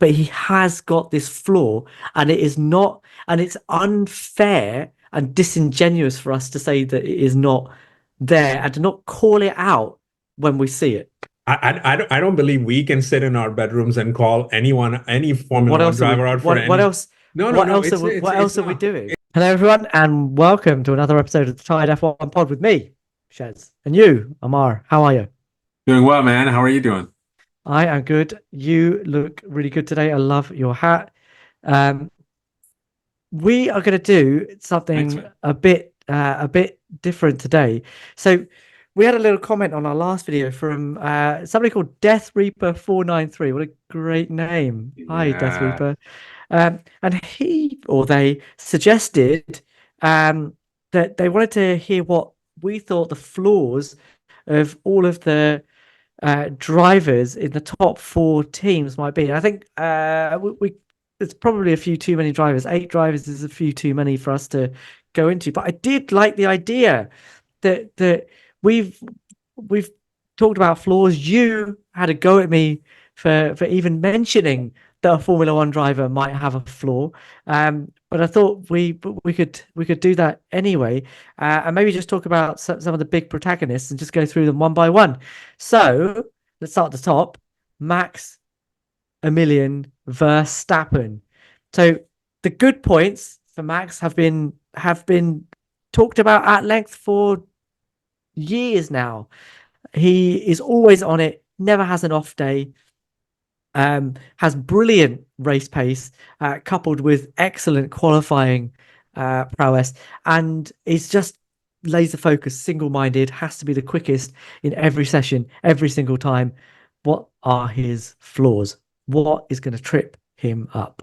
but he has got this flaw, and it's unfair and disingenuous for us to say that it is not there and to not call it out when we see it. I don't believe we can sit in our bedrooms and call anyone, any Well, Formula One driver out for what any. else No, no, no. what It's else are we not. doing? Hello everyone and welcome to another episode of the Tired F1 pod with me, Shez. And you, Ammar, how are you? Doing well, man. How are you doing? I am good. You look really good today. I love your hat. Um, we are going to do Thanks, something man. a bit different today. So we had a little comment on our last video from somebody called Death Reaper 493. What a great name. Hi, Death Yeah. Reaper. And he or they suggested that they wanted to hear what we thought the flaws of all of the drivers in the top four teams might be. And I think we there's probably a few too many drivers. 8 drivers is a few too many for us to go into. But I did like the idea that we've we've talked about flaws. You had a go at me for even mentioning that a Formula One driver might have a flaw. But I thought we could do that anyway, and maybe just talk about some of the big protagonists and just go through them one by one. So let's start at the top. Max Emilian Verstappen. So the good points for Max have been talked about at length for years now. He is always on it, never has an off day, has brilliant race pace, coupled with excellent qualifying prowess, and is just laser focused, single minded, has to be the quickest in every session, every single time. What are his flaws? What is going to trip him up?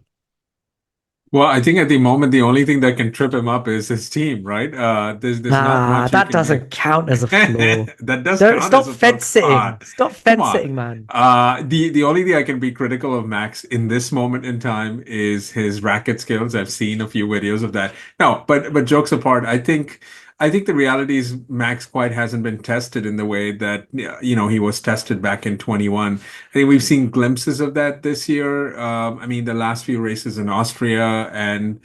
Well, I think at the moment the only thing that can trip him up is his team, right? There's not Nah, much you that can do. doesn't count as a flaw. That does Don't count stop as a flaw. fence Come on. sitting. Stop Come fence on. sitting, man. The only thing I can be critical of Max in this moment in time is his racket skills. I've seen a few videos of that. No, but jokes apart, I think the reality is Max quite hasn't been tested in the way that he was tested back in 21. I think we've seen glimpses of that this year. I mean, the last few races in Austria and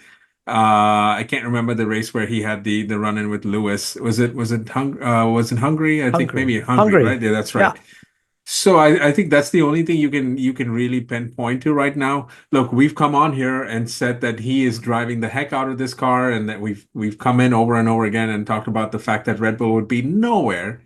I can't remember the race where he had the run-in with Lewis. Was it Hungary? I think Hungry. maybe Hungary, right? Hungry. Yeah, that's Yeah. right. So I think that's the only thing you can really pinpoint to right now. Look, we've come on here and said that he is driving the heck out of this car, and that we've come in over and over again and talked about the fact that Red Bull would be nowhere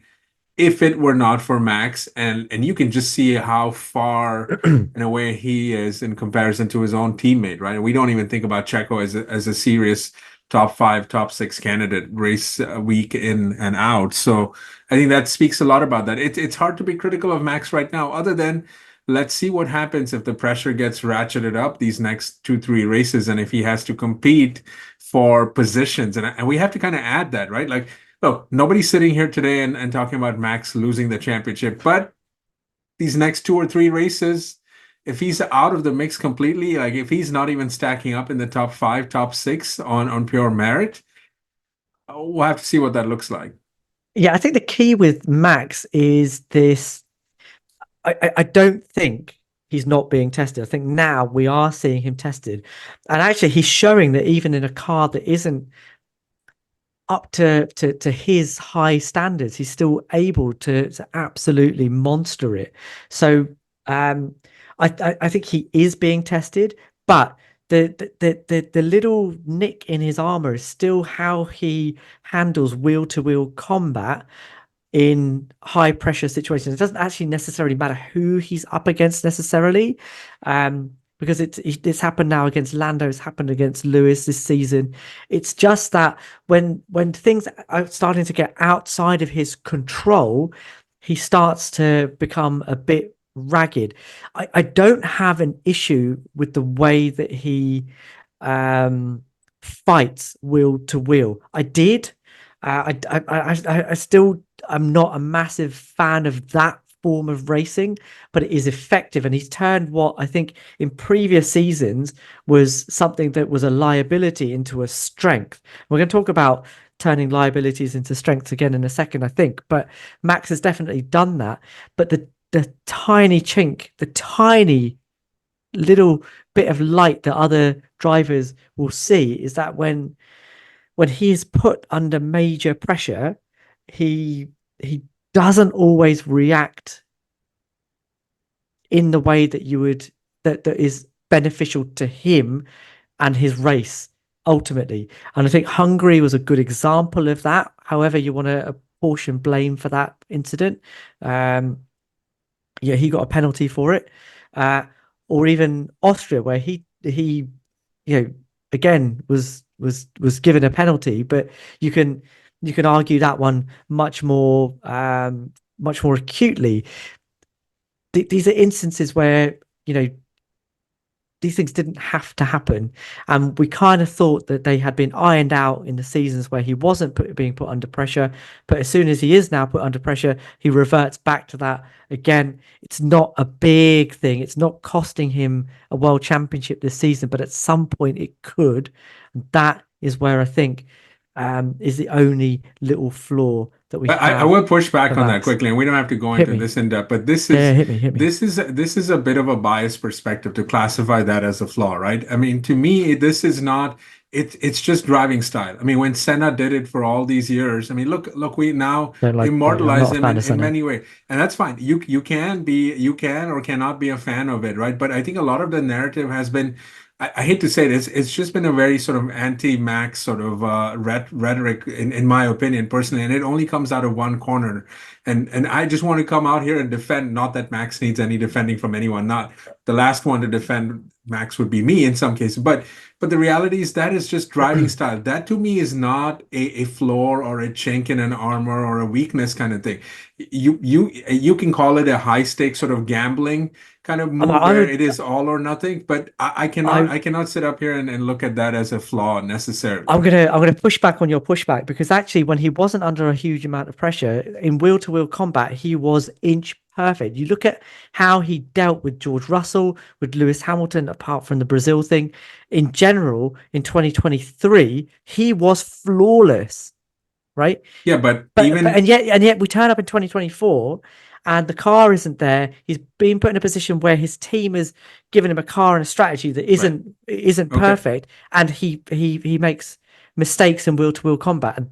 if it were not for Max, and you can just see how far in a way he is in comparison to his own teammate, right? We don't even think about Checo as a serious top five, top six candidate race week in and out. So I think that speaks a lot about that. It's hard to be critical of Max right now, other than let's see what happens if the pressure gets ratcheted up these next 2, 3 races, and if he has to compete for positions, and we have to kind of add that, right? Like, look, nobody's sitting here today and talking about Max losing the championship, but these next 2 or 3 races, if he's out of the mix completely, like if he's not even stacking up in the top five, top six on pure merit, we'll have to see what that looks like. Yeah, I think the key with Max is this. I don't think he's not being tested. I think now we are seeing him tested. And actually, he's showing that even in a car that isn't up to his high standards, he's still able to absolutely monster it. So um, I think he is being tested, but the little nick in his armor is still how he handles wheel to wheel combat in high pressure situations. It doesn't actually necessarily matter who he's up against necessarily, because it's happened now against Lando, it's happened against Lewis this season. It's just that when things are starting to get outside of his control, he starts to become a bit ragged. I don't have an issue with the way that he fights wheel to wheel. I did. I still I'm not a massive fan of that form of racing, but it is effective. And he's turned what I think in previous seasons was something that was a liability into a strength. We're going to talk about turning liabilities into strengths again in a second, I think. But Max has definitely done that. But the tiny chink, the tiny little bit of light that other drivers will see is that when he is put under major pressure, he doesn't always react in the way that you would that is beneficial to him and his race ultimately. And I think Hungary was a good example of that. However, you want to apportion blame for that incident. Yeah, he got a penalty for it. Uh, or even Austria, where he again was given a penalty, but you can you can argue that one much more acutely. These are instances where these things didn't have to happen. And we kind of thought that they had been ironed out in the seasons where he wasn't being put under pressure. But as soon as he is now put under pressure, he reverts back to that again. It's not a big thing. It's not costing him a world championship this season, but at some point it could. And that is where I think is the only little flaw that we I have will push for back on that Max. quickly, and we don't have to go Hit into me. this in depth, but this Yeah, is hit me. this is a bit of a biased perspective to classify that as a flaw, right? I mean, to me, this is not it's just driving style. I mean, when Senna did it for all these years, I mean, look, we now Don't like. I'm immortalize not a him fan of in Senna. many ways, and that's fine. You can or cannot be a fan of it, right? But I think a lot of the narrative has been I hate to say this, it's just been a very sort of anti-Max sort of rhetoric, in my opinion, personally, and it only comes out of one corner. And I just want to come out here and defend, not that Max needs any defending from anyone, not the last one to defend Max would be me in some cases, but the reality is that is just driving style. That to me is not a flaw or a chink in an armor or a weakness kind of thing. You can call it a high stakes sort of gambling kind of move I where would it is all or nothing. But I I cannot sit up here and look at that as a flaw necessarily. I'm gonna push back on your pushback because actually when he wasn't under a huge amount of pressure in wheel to wheel combat, he was inch perfect. You look at how he dealt with George Russell, with Lewis Hamilton, apart from the Brazil thing. In general, in 2023, he was flawless, right? Yeah, but But even and yet we turn up in 2024 and the car isn't there. He's being put in a position where his team has given him a car and a strategy that right. isn't Okay. perfect, and he makes mistakes in wheel to wheel combat, and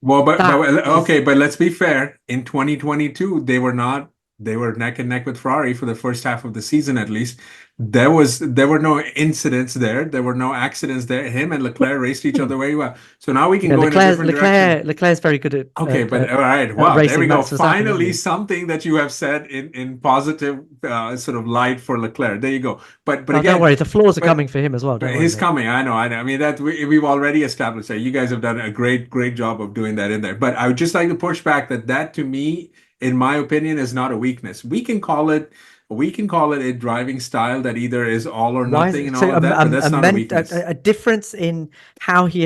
Well, but that is okay, but let's be fair. In 2022, they were not they were neck and neck with Ferrari for the first half of the season at least. There were no incidents there. There were no accidents there. Him and Leclerc raced each other very well. So now we can yeah. go in a different direction. Leclerc's very good Okay, but all right. Wow, there we racing go. Max Verstappen, isn't Finally, he? something that you have said in positive sort of light for Leclerc. There you go. But Oh, don't again, worry, the flaws are but coming for him as well. Don't worry, he's mate. coming. I know. I know. I mean that we've already established that. You guys have done a great job of doing that in there. But I would just like to push back that to me, in my opinion, is not a weakness. We can call it a driving style that either is all or Why is nothing it and so all of that, but that's not a weakness. a difference in how he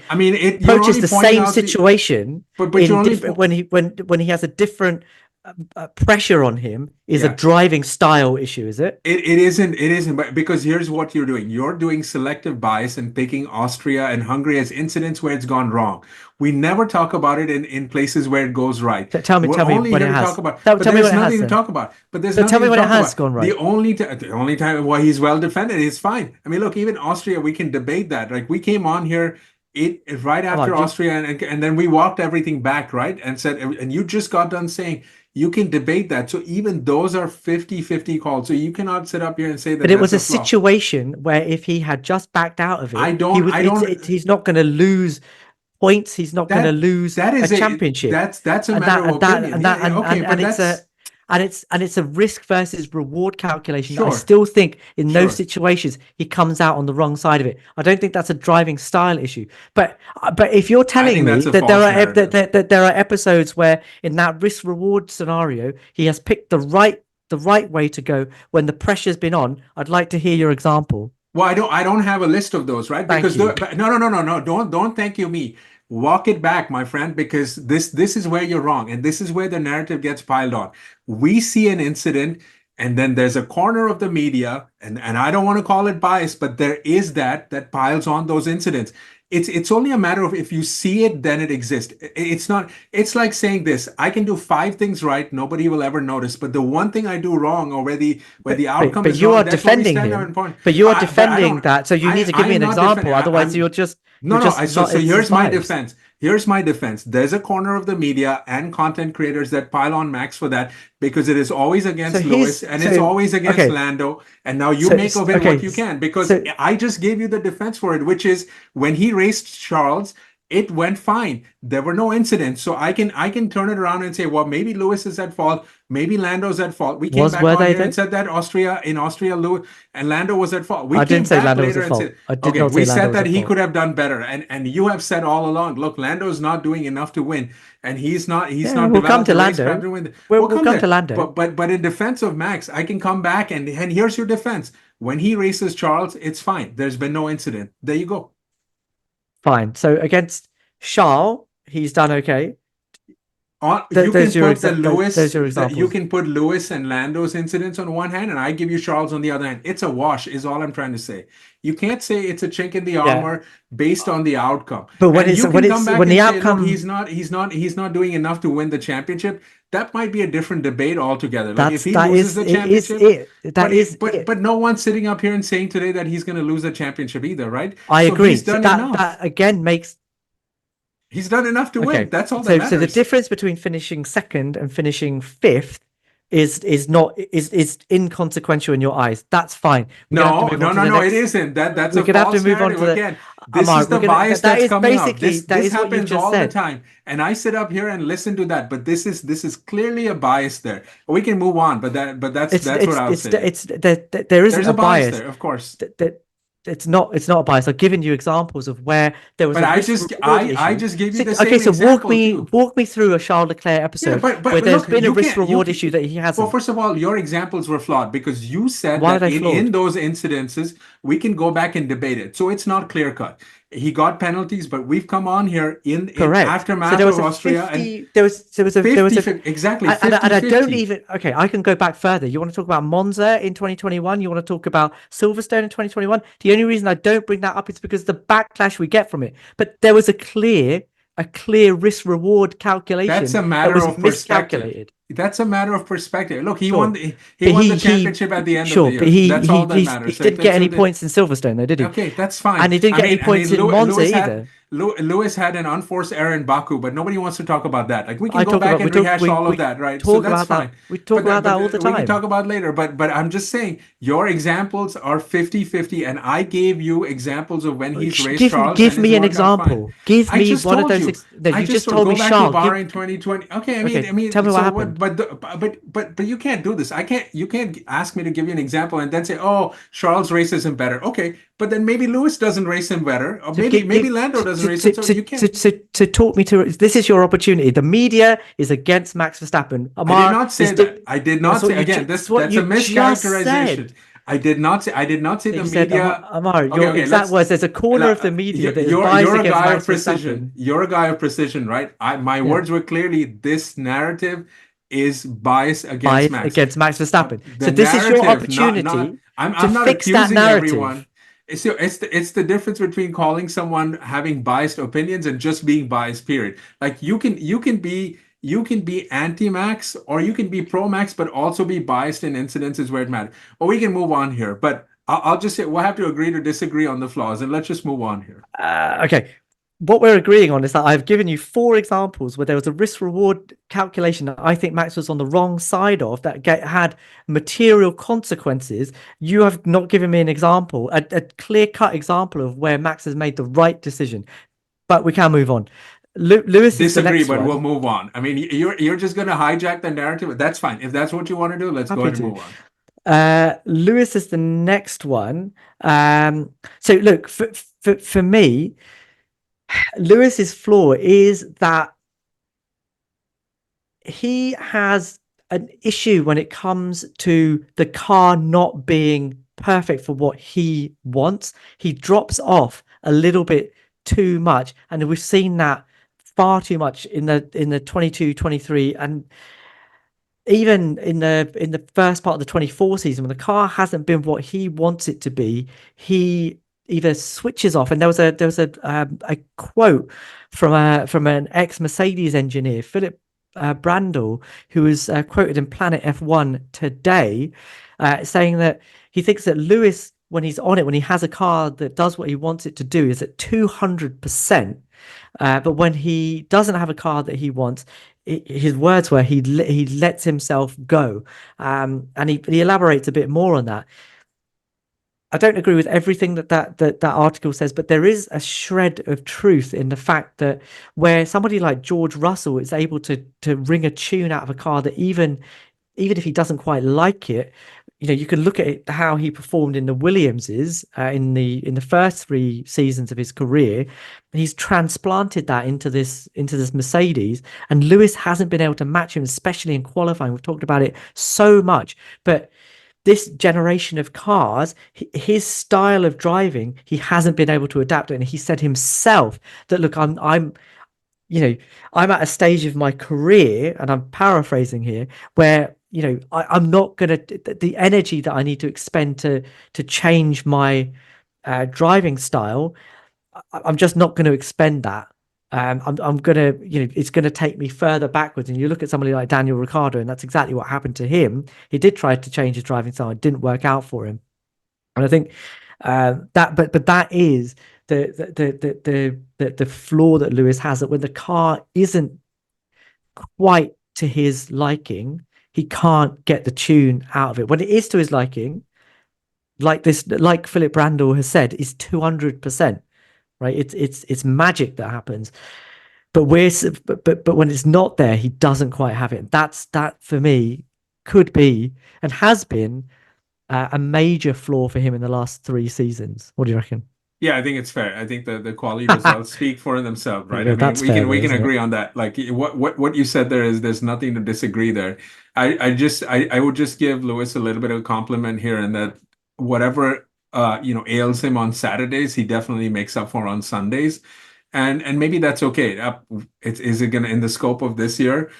I mean, you're approaches only the pointing same out the situation but you're in only different when he has a different pressure on him is a yeah. driving style issue, is it? It isn't, but because here's what you're doing. You're doing selective bias and picking Austria and Hungary as incidents where it's gone wrong. We never talk about it in places where it goes right. We're Tell me only when here it to talk has. about, but Tell me there's when it has nothing to then. talk about. But there's So tell nothing me to when it talk has about. gone right. The only time why he's well defended is fine. I mean, look, even Austria, we can debate that. Like we came on here right Come after on, Austria and then we walked everything back, right? And said, and you just got done saying you can debate that. So even those are 50-50 calls. So you cannot sit up here and say but that it that's was a a flaw. situation where if he had just backed out of it, I don't he's not going to lose points. He's not going to that lose that a is a championship, that's a matter of opinion. Yeah, yeah, okay, and but it's that's a risk versus reward calculation. I sure, still think in those sure. situations he comes out on the wrong side of it. I don't think that's a driving style issue. But if you're I telling think that's me a that false narrative. that there are episodes where in that risk reward scenario he has picked the right way to go when the pressure's been on, I'd like to hear your example. Well, I don't have a list of those, right? Thank Because you. but no. Don't thank you me. Walk it back, my friend, because this is where you're wrong, and this is where the narrative gets piled on. We see an incident, and then there's a corner of the media, and I don't want to call it bias, but there is that piles on those incidents. it's only a matter of if you see it, then it exists. It's not, it's like saying this, I can do five things right, nobody will ever notice, but the one thing I do wrong, or where the outcome But is you wrong, are that's what we defending stand out him. and point. But you are But I defending don't, that. So you need to I give me am an not defending. example. Otherwise, I'm you're no, no. just So not. It's here's just my biased. defense. Here's my defense. There's a corner of the media and content creators that pile on Max for that, because it is always So against Lewis he's and it's so always against okay. Lando. And now you make of it what Okay. you can, because So I just gave you the defense for it, which is when he raced Charles, it went fine. There were no incidents. So I can turn it around and say, well, maybe Lewis is at fault. Maybe Lando's at fault. We came back were on they here and though? said that Austria, Lewis and Lando was at fault. We I didn't came say back Lando was later at and fault. said, I did okay, not we say Lando said was that at he fault. could have done better. And you have said all along, look, Lando's not doing enough to win. And he's Yeah, not we'll come developed to a racecraft Lando. to win. We'll We'll we'll come come to there. Lando. But in defense of Max, I can come back and here's your defense. When he races Charles, it's fine. There's been no incident. There you go. Fine. So against Charles, he's done okay. You can put the Those are your you examples. can put Lewis and Lando's incidents on one hand, and I give you Charles on the other hand. It's a wash, is all I'm trying to say. You can't say it's a chink in the Yeah. armor based on the outcome. But And you can come back when the and say, look, outcome he's not doing enough to win the championship. That might be a different debate altogether. Like if he that loses is the it is championship, it. That is it. but no one's sitting up here and saying today that he's going to lose the championship either, right? I So he's agree. So done enough. that again makes He's done enough to win. okay. That's all that So the matters. difference between finishing second and finishing fifth is inconsequential in your eyes. That's fine. We're gonna have to No, move on no, to no, the no, it next. isn't. That's We're a gonna have to false move on narrative. to the Again, this Ammar. is the bias That that's is coming out. basically that This is what you've happens just all the said. time. And I sit up here and listen to that, but this is clearly a bias there. We can move on, but that's what I'll say. There isn't There's a a bias bias. there, of course. That it's not a bias. I've given you examples of where there was But a risk reward I issue. just gave you So, the okay, same so example too. walk me through a Charles Leclerc Yeah, episode where but there's look, been a you risk can't reward issue that he well, hasn't. first of all, your examples were flawed because you said Why are that they in flawed? those incidences we can go back and debate it. So it's not clear cut. He got penalties, but we've come on here in Correct. So aftermath there was of a Austria and 50. There was 50, a exactly and I don't 50-50. even okay. I can go back further. You want to talk about Monza in 2021? You want to talk about Silverstone in 2021? The only reason I don't bring that up is because the backlash we get from it. But there was a clear risk reward That's calculation a that matter was of perspective. miscalculated. That's a matter of perspective. Look, Sure, he but won the championship at the end of the sure, but year. That's all that he matters. So, didn't get so any the, points in Silverstone, though, did he? Okay, that's fine. And he didn't get any points in Monza either. Lewis had an unforced error in Baku, but nobody wants to talk about that. Like we can go back and rehash all of We that, right? So talk that's about that. fine. We talk about that all the We can talk time. about later. But I'm just saying your examples are 50-50, and I gave you examples of when he's raced Charles and Give it's me an worked out fine. example. Give I me just one of told those. you. No, I you just just told told me go back to Charles. Bahrain 2020. Okay, Okay, tell me what so happened. but you can't do this. I can't. You can't ask me to give you an example and then say, oh, Charles races him better. Okay, but then maybe Lewis doesn't race him better, or So maybe Lando doesn't race him. So you can't. to talk me to this is your opportunity. The media is against Max Verstappen. I did Ammar not is say that. I did not say again. that's what That's a you just mischaracterization. said. I did not say You the said media. Ammar, Okay, your okay. exact Let's. words. There's a corner of the media that is biased You're a against guy Max of precision. Verstappen. You're a guy of precision, right? My Yeah, words were clearly this narrative is biased against biased Max. against Max Verstappen. The So this is your narrative, not. opportunity to I'm not fix that accusing narrative. everyone. It's the difference between calling someone having biased opinions and just being biased. Period. Like you can be anti-Max or you can be pro-Max, but also be biased in incidences where it matters. Or we can move on here, but I'll just say we'll have to agree to disagree on the flaws, and let's just move on here. Okay. What we're agreeing on is that I've given you 4 examples where there was a risk reward calculation that I think Max was on the wrong side of that had material consequences. You have not given me an example, a clear cut example of where Max has made the right decision. But we can move on. Lewis is the Disagree, next but we'll one. move on. I mean, you're just going to hijack the narrative. That's fine. If that's what you want to do, let's go Happy ahead and to. move on. Lewis is the next one. So look, for me, Lewis's flaw is that he has an issue when it comes to the car not being perfect for what he wants. He drops off a little bit too much, and we've seen that far too much in the 22, 23, and even in the first part of the 24 season when the car hasn't been what he wants it to be. He either switches off. And there was a quote from an ex Mercedes engineer, Philip Brandel, who was quoted in Planet F1 today, saying that he thinks that Lewis, when he's on it, when he has a car that does what he wants it to do, is at 200%. But when he doesn't have a car that he wants, his words were he lets himself go. And he elaborates a bit more on that. I don't agree with everything that article says, but there is a shred of truth in the fact that where somebody like George Russell is able to wring a tune out of a car that even if he doesn't quite like it, you can look at it, how he performed in the Williamses in the first 3 seasons of his career. He's transplanted that into this Mercedes, and Lewis hasn't been able to match him, especially in qualifying. We've talked about it so much, but this generation of cars, his style of driving, he hasn't been able to adapt it. And he said himself that, look, you know, I'm at a stage of my career, and I'm paraphrasing here, where I'm not gonna the energy that I need to expend to change my driving style. I'm just not going to expend that. I'm gonna, it's gonna take me further backwards. And you look at somebody like Daniel Ricciardo, and that's exactly what happened to him. He did try to change his driving style; it didn't work out for him. And I think but that is the flaw that Lewis has, that when the car isn't quite to his liking, he can't get the tune out of it. When it is to his liking, like Philip Randall has said, is 200%, right? It's magic that happens. But but when it's not there, he doesn't quite have it. That for me could be and has been a major flaw for him in the last 3 seasons. What do you reckon? Yeah, I think it's fair. I think the quality results speak for themselves, right? I mean, That's fair, we though, can isn't it? agree on that. Like what you said there is there's nothing to disagree there. I would just give Lewis a little bit of a compliment here, in that whatever ails him on Saturdays, he definitely makes up for on Sundays. And maybe that's okay. Is it gonna, in the scope of this year,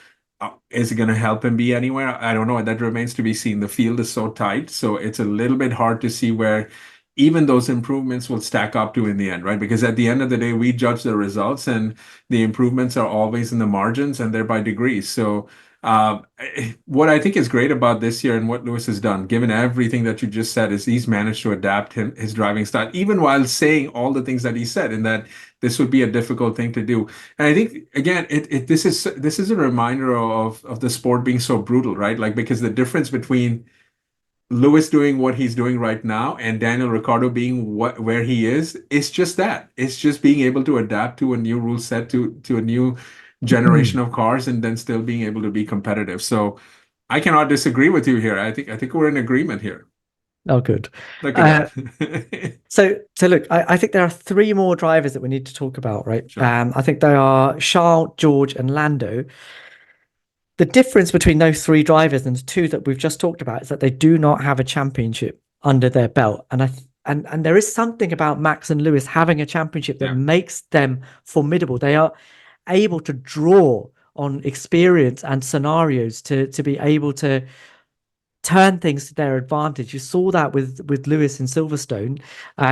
is it gonna help him be anywhere? I don't know. That remains to be seen. The field is so tight, so it's a little bit hard to see where even those improvements will stack up to in the end, right? Because at the end of the day, we judge the results, and the improvements are always in the margins, and they're by degrees. So, what I think is great about this year and what Lewis has done, given everything that you just said, is he's managed to adapt his driving style, even while saying all the things that he said, and that this would be a difficult thing to do. And I think again, this is a reminder of the sport being so brutal, right? Like, because the difference between Lewis doing what he's doing right now and Daniel Ricciardo being where he is, it's just that. It's just being able to adapt to a new rule set, to a new generation of cars, and then still being able to be competitive. So I cannot disagree with you here. I think we're in agreement here. Oh, good. Look at Uh, that. so look, I think there are 3 more drivers that we need to talk about, right? Sure. I think they are Charles, George, and Lando. The difference between those 3 drivers and the 2 that we've just talked about is that they do not have a championship under their belt. And there is something about Max and Lewis having a championship that Yeah. makes them formidable. They are able to draw on experience and scenarios to be able to turn things to their advantage. You saw that with Lewis in Silverstone.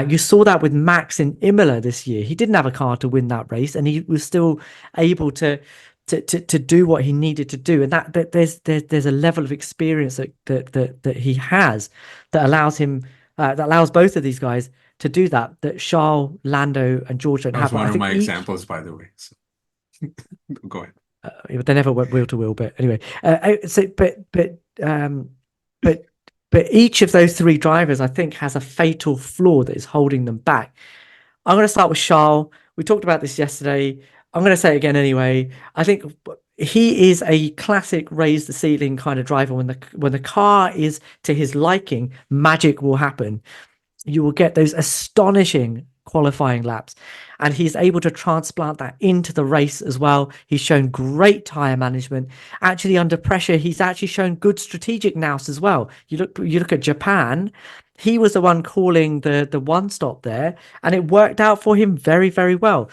You saw that with Max in Imola this year. He didn't have a car to win that race, and he was still able to do what he needed to do. And that there's a level of experience that he has that allows him that allows both of these guys to do that. That Charles, Lando, and George don't That was have. But one I of think my each examples, by the way. So, go ahead. they never went wheel to wheel. But anyway, so but but each of those 3 drivers, I think, has a fatal flaw that is holding them back. I'm going to start with Charles. We talked about this yesterday. I'm going to say it again anyway. I think he is a classic raise the ceiling kind of driver. When the car is to his liking, magic will happen. You will get those astonishing qualifying laps, and he's able to transplant that into the race as well. He's shown great tire management. Actually, under pressure, he's actually shown good strategic nous as well. You look at Japan. He was the one calling the one stop there, and it worked out for him very, very well.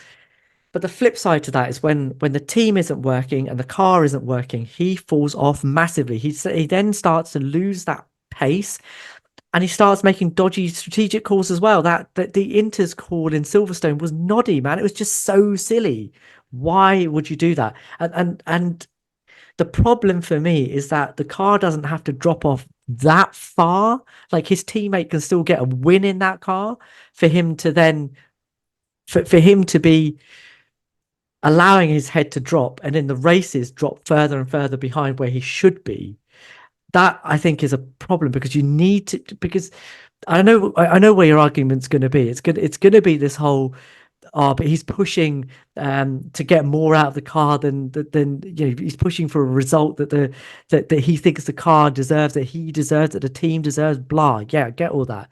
But the flip side to that is when the team isn't working and the car isn't working, he falls off massively. He then starts to lose that pace. and he starts making dodgy strategic calls as well. That the Inter's call in Silverstone was noddy, man. It was just so silly. Why would you do that? And the problem for me is that the car doesn't have to drop off that far. Like his teammate can still get a win in that car for him to then for him to be allowing his head to drop and in the races drop further and further behind where he should be. That I think is a problem because you need to because I know where your argument's going to be. It's going to be this whole but he's pushing to get more out of the car than he's pushing for a result that he thinks the car deserves, that he deserves, that the team deserves. Blah, yeah, I get all that.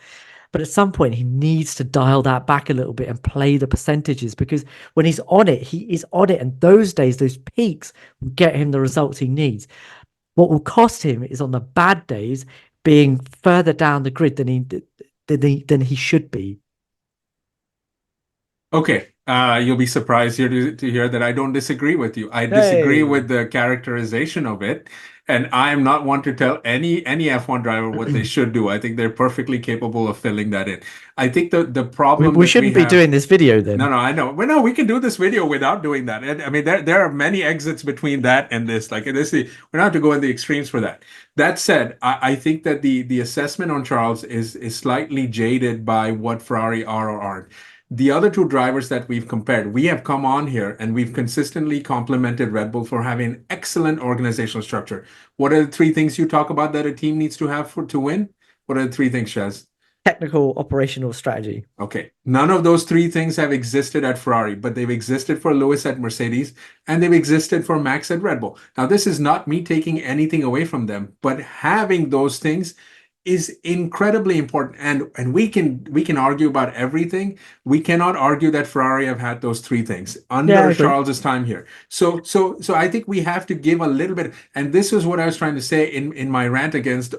But at some point, he needs to dial that back a little bit and play the percentages because when he's on it, he is on it. And those days, those peaks will get him the results he needs. What will cost him is on the bad days being further down the grid than he should be. Okay, you'll be surprised here to hear that I don't disagree with you. I disagree Hey. with the characterization of it, and I am not one to tell any F1 driver what they should do. I think they're perfectly capable of filling that in. I think the we, problem we that we shouldn't be have. doing this video No, then. no, I know. Well, no, we can do this video without doing that. And I mean, there are many exits between that and this. Like this, we don't have to go in the extremes for that. That said, I think that the assessment on Charles is slightly jaded by what Ferrari are or aren't. The other two drivers that we've compared, we have come on here and we've consistently complimented Red Bull for having excellent organizational structure. What are the three things you talk about that a team needs to have to win? What are the three things, Shez? Technical operational strategy. Okay. None of those three things have existed at Ferrari, but they've existed for Lewis at Mercedes and they've existed for Max at Red Bull. Now, this is not me taking anything away from them, but having those things is incredibly important. And we can argue about everything. We cannot argue that Ferrari have had those three things Yeah, I under agree. Charles's time here. So I think we have to give a little bit, and this is what I was trying to say in my rant against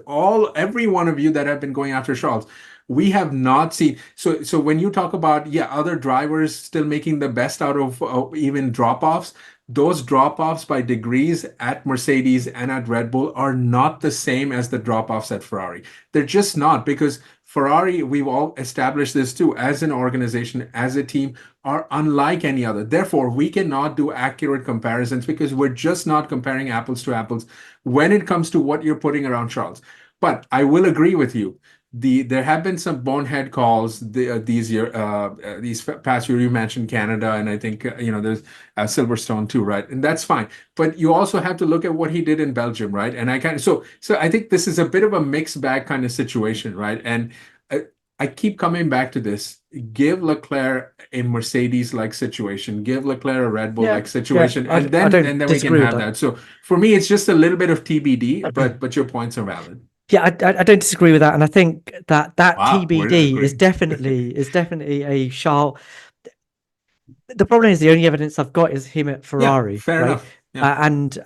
every one of you that have been going after Charles. We have not seen so when you talk about other drivers still making the best out of even drop-offs, those drop-offs by degrees at Mercedes and at Red Bull are not the same as the drop-offs at Ferrari. They're just not, because Ferrari, we've all established this too, as an organization, as a team, are unlike any other. Therefore, we cannot do accurate comparisons because we're just not comparing apples to apples when it comes to what you're putting around Charles. But I will agree with you. There have been some bonehead calls these past year. You mentioned Canada, and I think there's Silverstone too, right? And that's fine. But you also have to look at what he did in Belgium, right? And I kind of so I think this is a bit of a mixed bag kind of situation, right? And I, I keep coming back to this. Give Leclerc a Mercedes-like situation. Give Leclerc a Red Yeah, Bull-like yeah. situation, I, and I then don't and then we can disagree with have that. that. So for me, it's just a little bit of TBD, but your points are valid. Yeah, I don't disagree with that, and I think that Wow, we're TBD is agreeing. definitely a Charles. The problem is the only evidence I've got is him at Yeah, Ferrari, fair right? enough. Yeah. And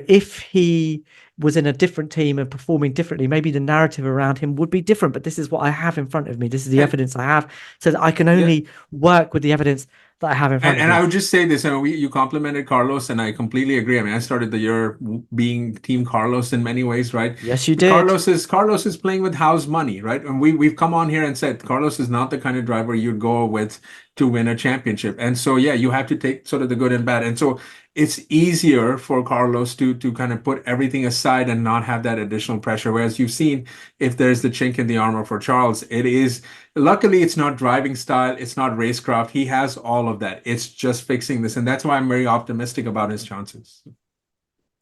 if he was in a different team and performing differently, maybe the narrative around him would be different. But this is what I have in front of me. This is the And evidence I have, so that I can yeah, only work with the evidence that I have in front of and I me. would just say this, you complimented Carlos, and I completely agree. I mean, I started the year being Team Carlos in many ways, right? Yes, you did. Carlos is playing with house money, right? And we've come on here and said Carlos is not the kind of driver you'd go with to win a championship. And so yeah, you have to take sort of the good and bad. And so it's easier for Carlos to kind of put everything aside and not have that additional pressure. Whereas you've seen, if there's the chink in the armor for Charles, it is. Luckily, it's not driving style, it's not racecraft. He has all of that. It's just fixing this. And that's why I'm very optimistic about his chances.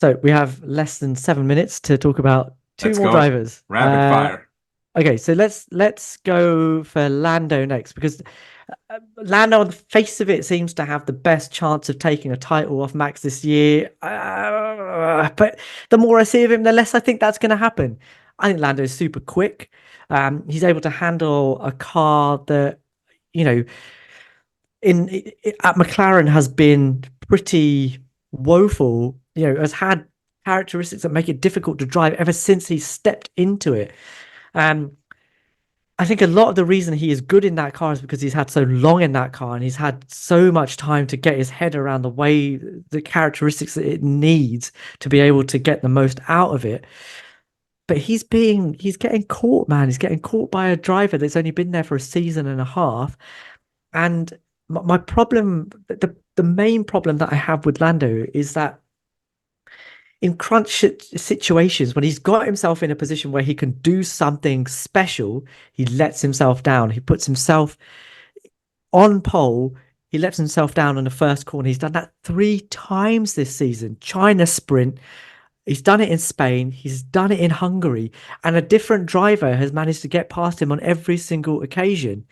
So we have less than 7 minutes to talk about two Let's more go. drivers. Rapid fire. Okay, so let's go for Lando next because Lando, on the face of it, seems to have the best chance of taking a title off Max this year. But the more I see of him, the less I think that's going to happen. I think Lando is super quick. He's able to handle a car that, you know, at McLaren has been pretty woeful. Has had characteristics that make it difficult to drive ever since he stepped into it. Um, I think a lot of the reason he is good in that car is because he's had so long in that car and he's had so much time to get his head around the characteristics that it needs to be able to get the most out of it. but he's getting caught, man. He's getting caught by a driver that's only been there for a season and a half. And my problem, the main problem that I have with Lando is that in crunch situations, when he's got himself in a position where he can do something special, he lets himself down. He puts himself on pole. He lets himself down on the first corner. He's done that 3 times this season. China sprint. He's done it in Spain. He's done it in Hungary. And a different driver has managed to get past him on every single occasion.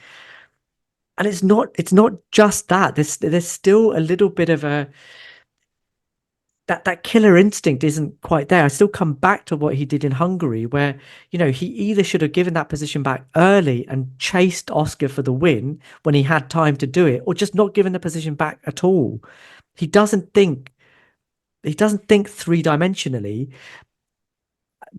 And it's not just that. There's still a little bit of a that killer instinct isn't quite there. I still come back to what he did in Hungary, where he either should have given that position back early and chased Oscar for the win when he had time to do it, or just not given the position back at all. He doesn't think three-dimensionally,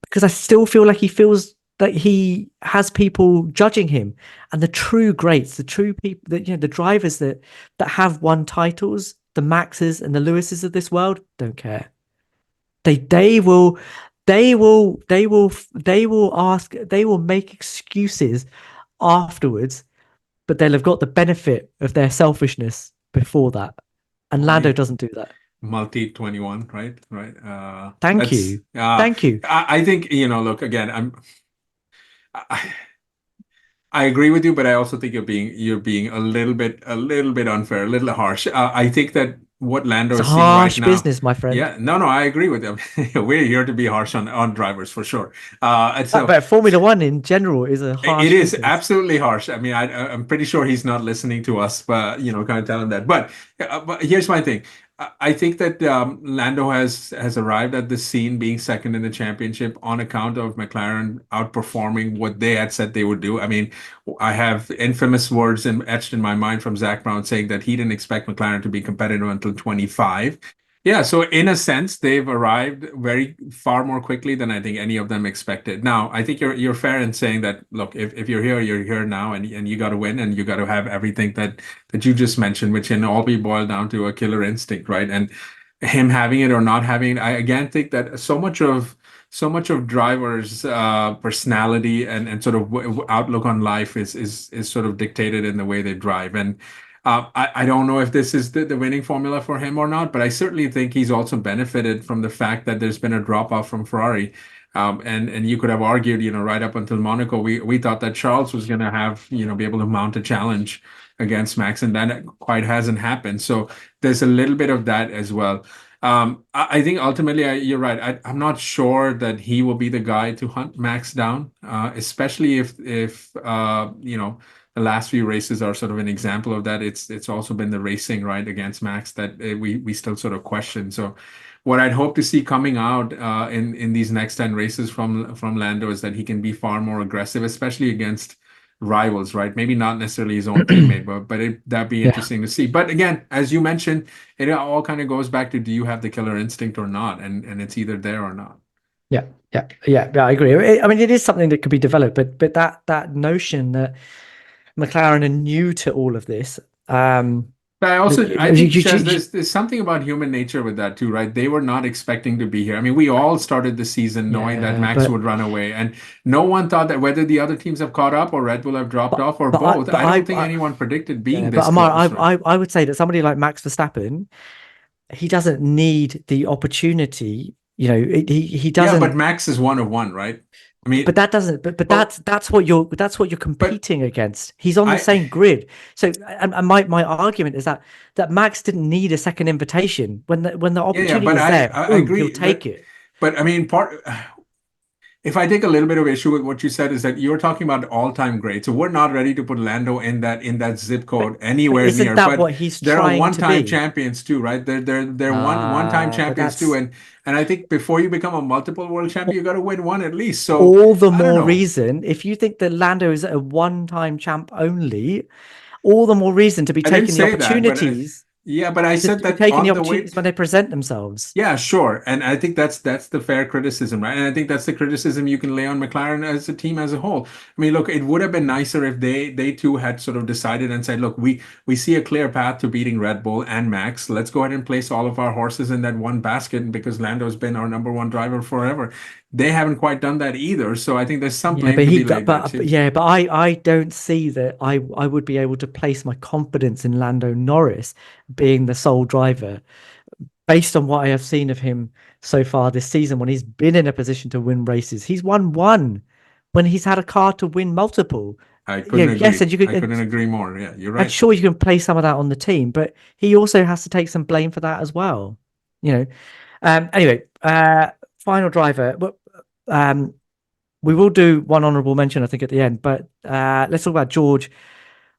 because I still feel like he feels that he has people judging him, and the true greats, the true people, that the drivers that have won titles, the Maxes and the Lewises of this world, don't care. They will make excuses afterwards, but they'll have got the benefit of their selfishness before that. And Lando doesn't do that. Multi 21, right? Right. Thank That's you. Thank you. I think, look, again, I, I agree with you, but I also think you're being a little bit unfair, a little harsh. I think that what Lando It's a is seeing right harsh now, business, my friend. yeah, no, I agree with them. We're here to be harsh on drivers for sure. And so But Formula One in general is a it harsh is business. absolutely harsh. I mean, I'm pretty sure he's not listening to us, but kind of tell him that. But here's my thing. I think that Lando has arrived at the scene being second in the championship on account of McLaren outperforming what they had said they would do. I mean, I have infamous words etched in my mind from Zach Brown saying that he didn't expect McLaren to be competitive until 25. Yeah, so in a sense, they've arrived very far more quickly than I think any of them expected. Now, I think you're fair in saying that, look, if you're here now, and you got to win, and you got to have everything that you just mentioned, which can all be boiled down to a killer instinct, right? And him having it or not having it, I again think that so much of drivers' personality and sort of outlook on life is sort of dictated in the way they drive. And I don't know if this is the winning formula for him or not, but I certainly think he's also benefited from the fact that there's been a drop off from Ferrari. And you could have argued, right up until Monaco, we thought that Charles was going to have, be able to mount a challenge against Max, and that quite hasn't happened. So there's a little bit of that as well. I think ultimately, you're right. I'm not sure that he will be the guy to hunt Max down, especially if the last few races are sort of an example of that. It's also been the racing right against Max that we still sort of question. So what I'd hope to see coming out in these next 10 races from Lando is that he can be far more aggressive, especially against rivals, right? Maybe not necessarily his own teammate, but that'd be Yeah. interesting to see. But again, as you mentioned, it all kind of goes back to, do you have the killer instinct or not? And it's either there or not. Yeah. I agree. I mean, it is something that could be developed, but that notion that McLaren are new to all of this. But I You, think, you, Shez, you, there's something about human nature with that too, right? They were not expecting to be here. I mean, we all started the season knowing that yeah, Max would run away, and no one thought that whether the other teams have caught up or Red Bull have dropped off or both. I don't think anyone predicted being but this Ammar, close, right? I would say that somebody like Max Verstappen, he doesn't need the opportunity. He Yeah, but doesn't. Max is one of one, right? I mean, But that doesn't. But well, that's what you're but competing against. He's on the I, same grid. So, and my argument is that Max didn't need a second invitation when the yeah, opportunity but is there. I Boom, he'll agree. take it. But I mean, if I take a little bit of issue with what you said is that you're talking about all-time great. So we're not ready to put Lando in that zip But code but anywhere isn't near. that But what he's there are trying to one-time be? champions too, right? They're one-time But champions too. that's And I think before you become a multiple world champion, you got to win one at least. So all the I don't more know. reason. If you think that Lando is a one-time champ only, all the more reason to be I didn't taking the say that, but opportunities yeah, but I to said be that taking the on the way. opportunities when they present themselves. Yeah, sure. And I think that's the fair criticism, right? And I think that's the criticism you can lay on McLaren as a team as a whole. I mean, look, it would have been nicer if they too had sort of decided and said, look, we see a clear path to beating Red Bull and Max. Let's go ahead and place all of our horses in that one basket because Lando's been our number one driver forever. they haven't quite done that either. So I think there's some Yeah, blame but to be he, laid there but too. yeah, but I don't see that I would be able to place my confidence in Lando Norris being the sole driver based on what I have seen of him so far this season. When he's been in a position to win races, he's won one. When he's had a car to win multiple, I couldn't yes, agree. and you I couldn't could, agree more. Yeah, you're and right. sure you can place some of that on the team, but he also has to take some blame for that as well. You know. Anyway, final driver. Um, we will do one honourable mention, I think, at the end. But let's talk about George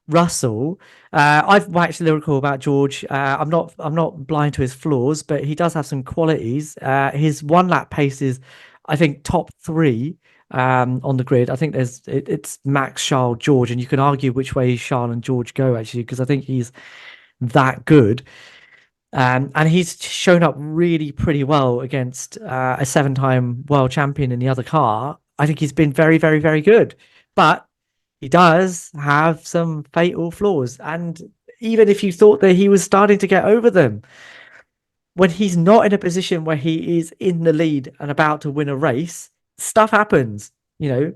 Russell. I've waxed lyrical about George. I'm not blind to his flaws, but he does have some qualities. His one lap pace is, I think, top three on the grid. I think it's Max, Charles, George, and you can argue which way Charles and George go actually, because I think he's that good. And he's shown up really pretty well against a seven-time world champion in the other car. I think he's been very, very, very good. But he does have some fatal flaws. And even if you thought that he was starting to get over them, when he's not in a position where he is in the lead and about to win a race, stuff happens, you know.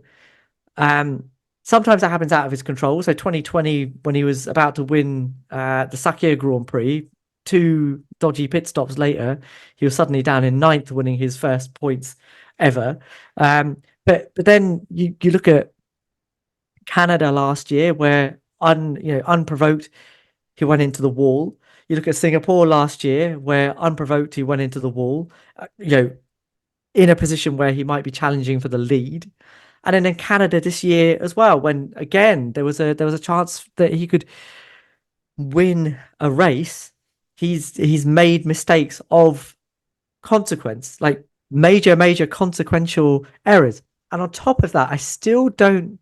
Um, Sometimes that happens out of his control. So 2020, when he was about to win the Sakir Grand Prix, two dodgy pit stops later, he was suddenly down in ninth, winning his first points ever. But then you look at Canada last year, where unprovoked he went into the wall. You look at Singapore last year, where unprovoked he went into the wall. In a position where he might be challenging for the lead. And then in Canada this year as well, when again there was a chance that he could win a race, he's made mistakes of consequence, like major consequential errors. And on top of that, I still don't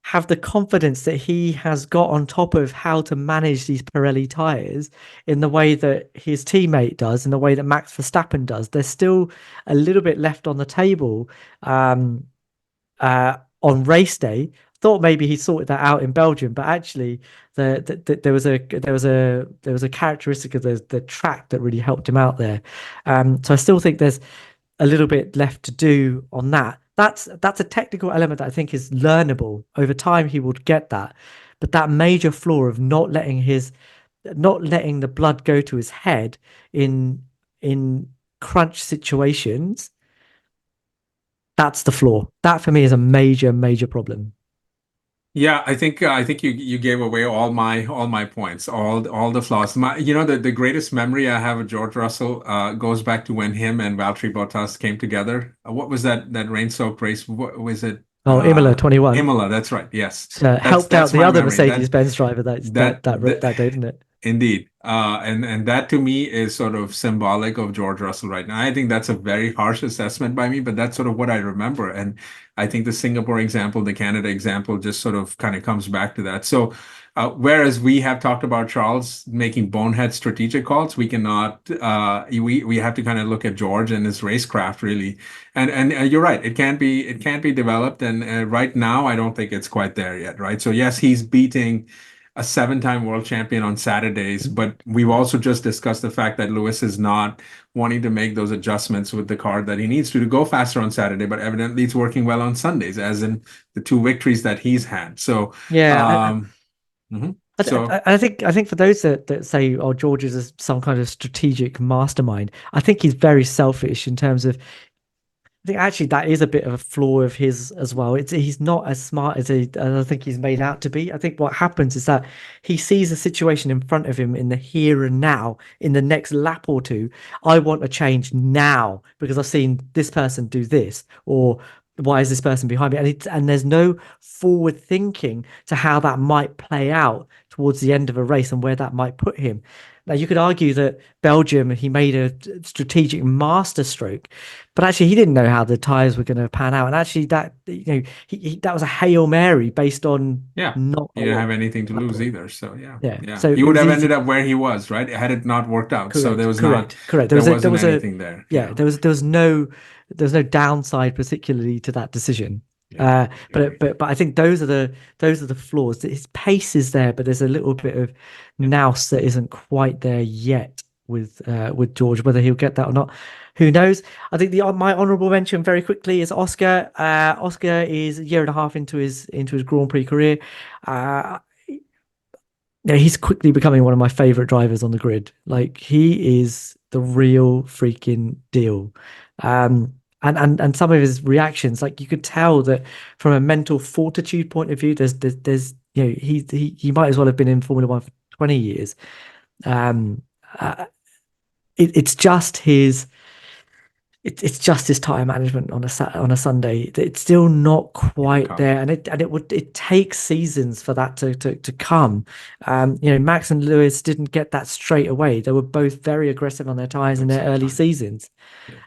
have the confidence that he has got on top of how to manage these Pirelli tires in the way that his teammate does, in the way that Max Verstappen does. There's still a little bit left on the table on race day. Thought maybe he sorted that out in Belgium, but actually, there was a characteristic of the track that really helped him out there. So I still think there's a little bit left to do on that. That's a technical element that I think is learnable. Over time, he would get that. But that major flaw of not letting the blood go to his head in crunch situations, that's the flaw. That for me is a major problem. Yeah, I think you gave away all my points, all the flaws. The greatest memory I have of George Russell goes back to when him and Valtteri Bottas came together. What was that rain-soaked race? What was it? Oh, Imola 21 Imola, that's right. Yes. That's helped out that's the my other memory. That Mercedes-Benz driver that, that day, didn't it? Indeed. And that to me is sort of symbolic of George Russell right now. I think that's a very harsh assessment by me, but that's sort of what I remember. And I think the Singapore example, the Canada example just sort of kind of comes back to that. So, whereas we have talked about Charles making bonehead strategic calls, we cannot, we have to kind of look at George and his racecraft really. And you're right, it can't be developed. And right now, I don't think it's quite there yet, right? So yes, he's beating a seven-time world champion on Saturdays, but we've also just discussed the fact that Lewis is not wanting to make those adjustments with the car that he needs to go faster on Saturday, but evidently it's working well on Sundays, as in the two victories that he's had. So, Yeah, mhm. I, So I think for those that say, "Oh, George is some kind of strategic mastermind," I think he's very selfish in terms of. I think actually that is a bit of a flaw of his as well. He's not as smart as I think he's made out to be. I think what happens is that he sees a situation in front of him in the here and now, in the next lap or two. I want a change now because I've seen this person do this, or why is this person behind me? And there's no forward thinking to how that might play out towards the end of a race and where that might put him. Now you could argue that Belgium he made a strategic masterstroke, but actually, he didn't know how the tires were going to pan out, and actually, that was a hail mary based on yeah, not he a didn't lot have anything to lose happening. either. So yeah, Yeah, yeah, so he it would was have easy. ended up where he was, right? Had it not worked out. So Correct, correct. There there was a there wasn't was a anything there. yeah, Yeah, there was no downside particularly to that decision. yeah, agree. But I think those are the flaws. His pace is there, but there's a little bit of Yeah. nous that isn't quite there yet. with George. Whether he'll get that or not, who knows? I think the my honourable mention very quickly is Oscar. Oscar is a year and a half into his Grand Prix career. Uh, he's quickly becoming one of my favorite drivers on the grid. Like he is the real freaking deal. And some of his reactions, like you could tell that from a mental fortitude point of view, there's he might as well have been in Formula One for 20 years. Um, uh, it's just his it's just his tire management on a Sunday. It's still not quite there, and it takes seasons for that to come. Max and Lewis didn't get that straight away. They were both very aggressive on their tires in their early seasons.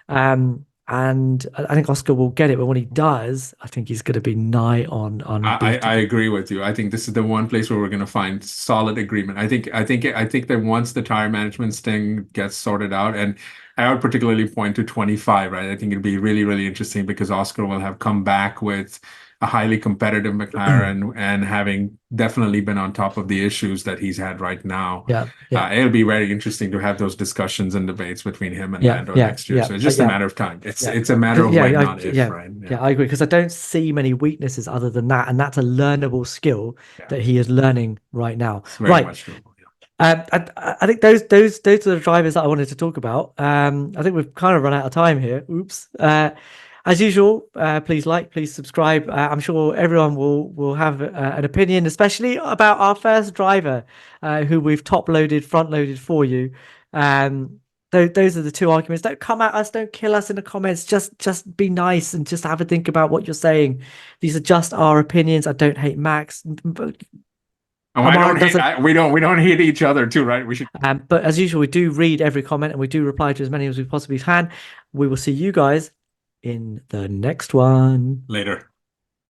Yeah. And I think Oscar will get it, but when he does, I think he's going to be nigh on I unbeatable. agree with you. I think this is the one place where we're going to find solid agreement. I think that once the tire management thing gets sorted out, and I would particularly point to 25, right? I think it'd be really, really interesting because Oscar will have come back with a highly competitive McLaren and having definitely been on top of the issues that he's had right now. Yeah, yeah, It'll be very interesting to have those discussions and debates between him and yeah, Lando yeah, next year. yeah, So it's just a yeah, matter of time. It's yeah. it's a matter 'Cause, of yeah, when, not if, right? Yeah. yeah, I agree because I don't see many weaknesses other than that, and that's a learnable skill Yeah. that he is learning right now. It's very Right. much doable. I think those are the drivers that I wanted to talk about. I think we've kind of run out of time here. Oops. As usual, please subscribe. I'm sure everyone will have an opinion, especially about our first driver, who we've top loaded, front loaded for you. Those are the two arguments. Don't come at us. Don't kill us in the comments. Just be nice and just have a think about what you're saying. These are just our opinions. I don't hate Max. Oh, I Ammar don't hate. doesn't. We don't hate each other too, right? We should. But as usual, we do read every comment and we do reply to as many as we possibly can. We will see you guys in the next one. Later.